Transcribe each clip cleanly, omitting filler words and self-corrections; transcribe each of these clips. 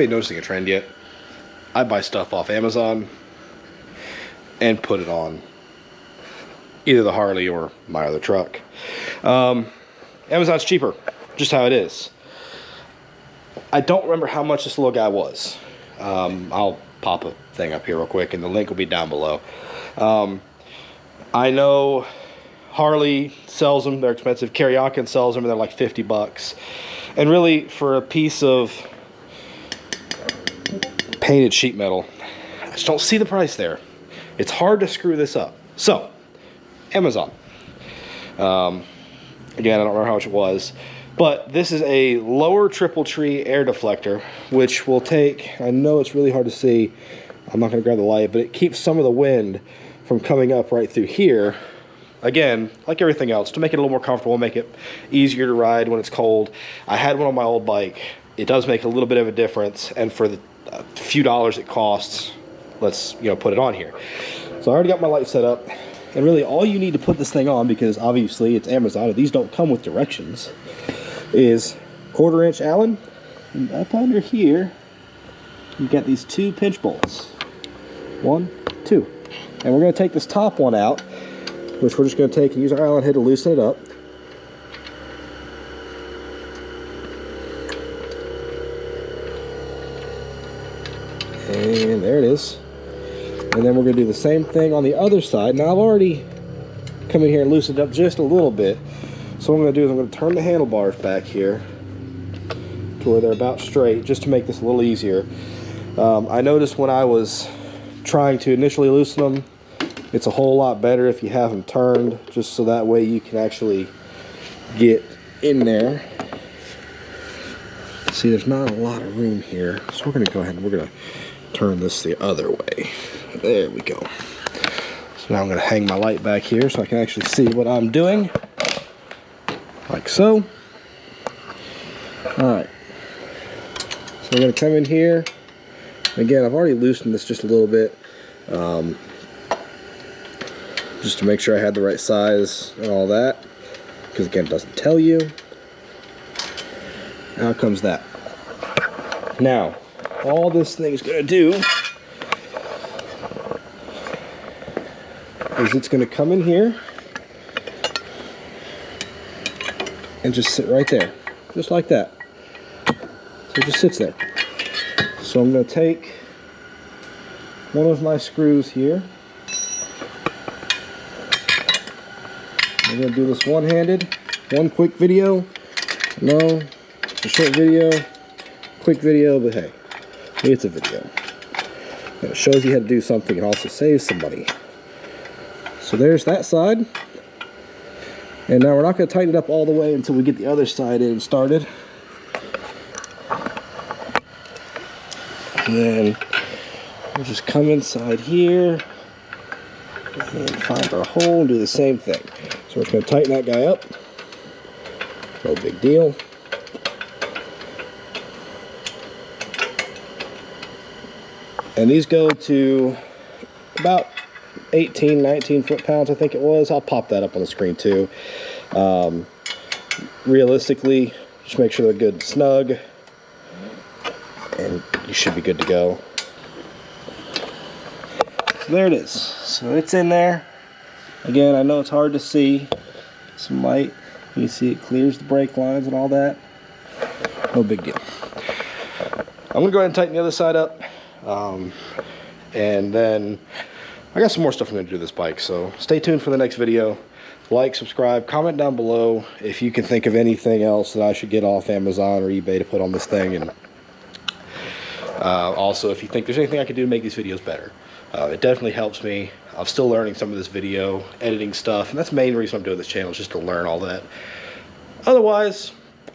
anybody noticing a trend yet? I buy stuff off Amazon and put it on either the Harley or my other truck. Amazon's cheaper, just how it is. I don't remember how much this little guy was. I'll pop a thing up here real quick and the link will be down below. I know Harley sells them, they're expensive. Karaoke sells them and they're like 50 bucks. And really, for a piece of painted sheet metal, I just don't see the price there. It's hard to screw this up. So, Amazon. Again, I don't remember how much it was, but this is a lower Triple Tree Air Deflector, which will take, I know it's really hard to see, I'm not going to grab the light, but it keeps some of the wind from coming up right through here. Again, like everything else, to make it a little more comfortable, make it easier to ride when it's cold. I had one on my old bike. It does make a little bit of a difference, and for the few dollars it costs, let's put it on here. So I already got my light set up. And really all you need to put this thing on, because obviously it's Amazon and these don't come with directions, is 1/4 inch Allen. And up under here, you've got these 2 pinch bolts. 1, 2. And we're going to take this top one out, which we're just going to take and use our Allen head to loosen it up. And there it is. And then we're going to do the same thing on the other side. Now I've already come in here and loosened up just a little bit. So what I'm going to do is I'm going to turn the handlebars back here to where they're about straight, just to make this a little easier. I noticed when I was trying to initially loosen them, it's a whole lot better if you have them turned, just so that way you can actually get in there. See, there's not a lot of room here. So we're going to go ahead and we're going to turn this the other way. There we go. So now I'm going to hang my light back here so I can actually see what I'm doing. Like so. Alright. So I'm going to come in here. Again, I've already loosened this just a little bit. Just to make sure I had the right size and all that. Because again, it doesn't tell you. How comes that? Now, all this thing's going to do is it's going to come in here and just sit right there, just like that. So it just sits there. So I'm going to take one of my screws here. I'm going to do this one-handed. One quick video. No, it's a short video. Quick video, but hey, it's a video. And it shows you how to do something and also saves some money. So there's that side. And now we're not going to tighten it up all the way until we get the other side in started. And then we'll just come inside here and find our hole and do the same thing. So we're just going to tighten that guy up. No big deal. And these go to about 18, 19 foot-pounds, I think it was. I'll pop that up on the screen too. Realistically, just make sure they're good and snug, and you should be good to go. So there it is. So it's in there. Again, I know it's hard to see. Some light. You see it clears the brake lines and all that. No big deal. I'm going to go ahead and tighten the other side up. And then I got some more stuff I'm going to do to this bike, so stay tuned for the next video. Like, subscribe, comment down below if you can think of anything else that I should get off Amazon or eBay to put on this thing, and also if you think there's anything I can do to make these videos better. It definitely helps me. I'm still learning some of this video editing stuff, and that's the main reason I'm doing this channel, is just to learn all that. Otherwise,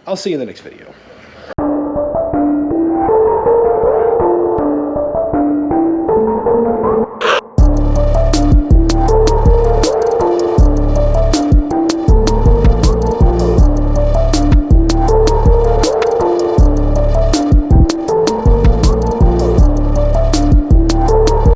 I'll see you in the next video.